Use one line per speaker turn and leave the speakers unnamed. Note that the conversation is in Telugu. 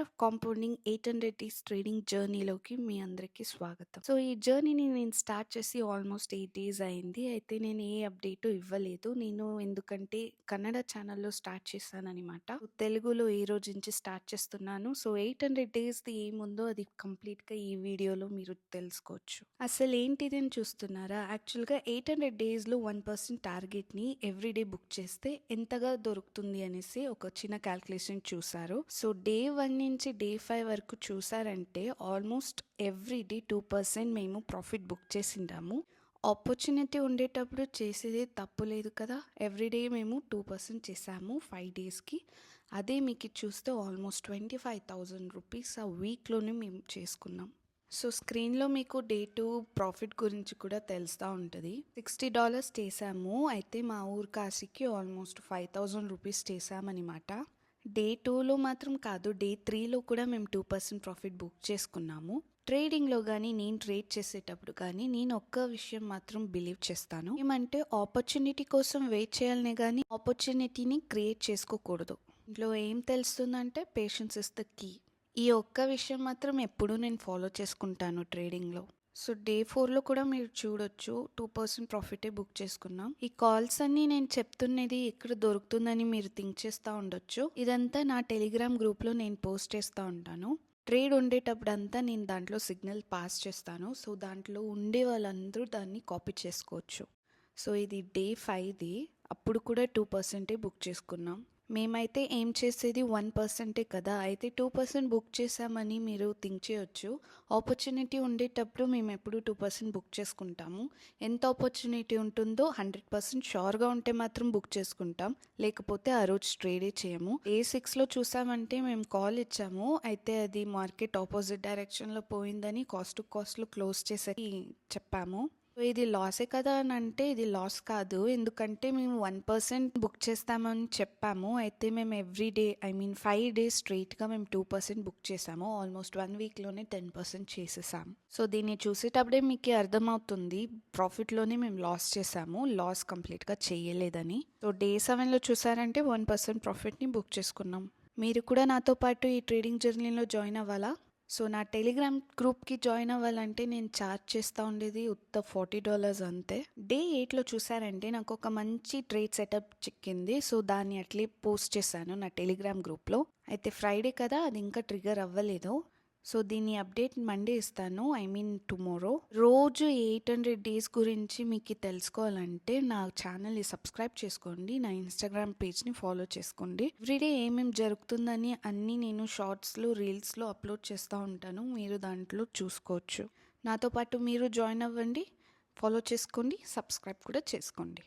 ఆఫ్ కాంపౌండింగ్ 800 డేస్ ట్రేడింగ్ జర్నీలోకి మీ అందరికీ స్వాగతం. సో ఈ జర్నీని నేను స్టార్ట్ చేసి ఆల్మోస్ట్ 8 డేస్ అయింది. అయితే నేను ఏ అప్డేట్ ఇవ్వలేదు. నేను ఎందుకంటే కన్నడ ఛానల్లో స్టార్ట్ చేశాననమాట. తెలుగులో ఈ రోజు నుంచి స్టార్ట్ చేస్తున్నాను. సో 800 డేస్ది ఏముందో అది కంప్లీట్గా ఈ వీడియోలో మీరు తెలుసుకోవచ్చు. అసలు ఏంటిది అని చూస్తున్నారా? యాక్చువల్గా 800 డేస్లో 1% టార్గెట్ని ఎవ్రీడే బుక్ చేస్తే ఎంతగా దొరుకుతుంది అనేసి ఒక చిన్న క్యాల్కులేషన్ చూసారు. సో డే 1 నుంచి డే 5 వరకు చూసారంటే ఆల్మోస్ట్ ఎవ్రీ డే 2% మేము ప్రాఫిట్ బుక్ చేసిండాము. ఆపర్చునిటీ ఉండేటప్పుడు చేసేది తప్పు లేదు కదా. ఎవ్రీడే మేము 2% చేసాము 5 డేస్కి. అదే మీకు చూస్తే ఆల్మోస్ట్ 25,000 రూపీస్ ఆ వీక్లోనే మేము చేసుకున్నాం. సో స్క్రీన్లో మీకు డే 2 ప్రాఫిట్ గురించి కూడా తెలుస్తూ ఉంటుంది. $60 చేసాము. అయితే మా ఊరు కాశీకి ఆల్మోస్ట్ 5,000 రూపీస్ చేసామన్నమాట. డే 2లో మాత్రం కాదు, డే 3లో కూడా మేము 2% ప్రాఫిట్ బుక్ చేసుకున్నాము. ట్రేడింగ్లో కానీ నేను ట్రేడ్ చేసేటప్పుడు కానీ నేను ఒక్క విషయం మాత్రం బిలీవ్ చేస్తాను. ఏమంటే ఆపర్చునిటీ కోసం వెయిట్ చేయాలనే కానీ ఆపర్చునిటీని క్రియేట్ చేసుకోకూడదు. ఇంట్లో ఏం తెలుస్తుందంటే పేషెన్స్ ఇస్ ద కీ. ఈ ఒక్క విషయం మాత్రం ఎప్పుడూ నేను ఫాలో చేసుకుంటాను ట్రేడింగ్లో. సో డే 4లో కూడా మీరు చూడొచ్చు 2% ప్రాఫిటే బుక్ చేసుకున్నాం. ఈ కాల్స్ అన్ని నేను చెప్తున్నది ఎక్కడ దొరుకుతుందని మీరు థింక్ చేస్తూ ఉండొచ్చు. ఇదంతా నా టెలిగ్రామ్ గ్రూప్లో నేను పోస్ట్ చేస్తూ ఉంటాను. ట్రేడ్ ఉండేటప్పుడు అంతా నేను దాంట్లో సిగ్నల్ పాస్ చేస్తాను. సో దాంట్లో ఉండే వాళ్ళందరూ దాన్ని కాపీ చేసుకోవచ్చు. సో ఇది డే 5ది. అప్పుడు కూడా 2%ఏ బుక్ చేసుకున్నాం. మేమైతే ఏం చేసేది 1%ఏ కదా. అయితే 2% బుక్ చేసామని మీరు థింక్ చేయొచ్చు. ఆపర్చునిటీ ఉండేటప్పుడు మేము ఎప్పుడు 2% బుక్ చేసుకుంటాము. ఎంత ఆపర్చునిటీ ఉంటుందో 100% షూర్గా ఉంటే మాత్రం బుక్ చేసుకుంటాం. లేకపోతే ఆ రోజు ట్రేడే చేయము. A6లో చూసామంటే మేము కాల్ ఇచ్చాము. అయితే అది మార్కెట్ ఆపోజిట్ డైరెక్షన్లో పోయిందని కాస్ట్ టు కాస్ట్లో క్లోజ్ చేసి చెప్పాము. ఇది లాసే కదా అని అంటే ఇది లాస్ కాదు. ఎందుకంటే మేము 1% బుక్ చేస్తామని చెప్పాము. అయితే మేము ఎవ్రీ డే 5 డేస్ స్ట్రైట్గా మేము 2% బుక్ చేసాము. ఆల్మోస్ట్ 1 వీక్లోనే 10% చేసేసాము. సో దీన్ని చూసేటప్పుడే మీకు అర్థమవుతుంది ప్రాఫిట్లోనే మేము లాస్ చేసాము, లాస్ కంప్లీట్గా చేయలేదని. సో డే 7లో చూసారంటే 1% ప్రాఫిట్ని బుక్ చేసుకున్నాం. మీరు కూడా నాతో పాటు ఈ ట్రేడింగ్ జర్నీలో జాయిన్ అవ్వాలా? సో నా టెలిగ్రామ్ గ్రూప్కి జాయిన్ అవ్వాలంటే నేను ఛార్జ్ చేస్తూ ఉండేది ఉత్త $40 అంతే. డే 8లో చూసారంటే నాకు ఒక మంచి ట్రేడ్ సెటప్ చిక్కింది. సో దాన్ని అట్లే పోస్ట్ చేశాను నా టెలిగ్రామ్ గ్రూప్లో. అయితే ఫ్రైడే కదా, అది ఇంకా ట్రిగర్ అవ్వలేదు. సో దీన్ని అప్డేట్ మండే ఇస్తాను, టుమారో. రోజు 800 డేస్ గురించి మీకు తెలుసుకోవాలంటే నా ఛానల్ని సబ్స్క్రైబ్ చేసుకోండి, నా ఇన్స్టాగ్రామ్ పేజ్ని ఫాలో చేసుకోండి. ఎవ్రీడే ఏమేమి జరుగుతుందని అన్నీ నేను షార్ట్స్లో రీల్స్లో అప్లోడ్ చేస్తూ ఉంటాను. మీరు దాంట్లో చూసుకోవచ్చు. నాతో పాటు మీరు జాయిన్ అవ్వండి, ఫాలో చేసుకోండి, సబ్స్క్రైబ్ కూడా చేసుకోండి.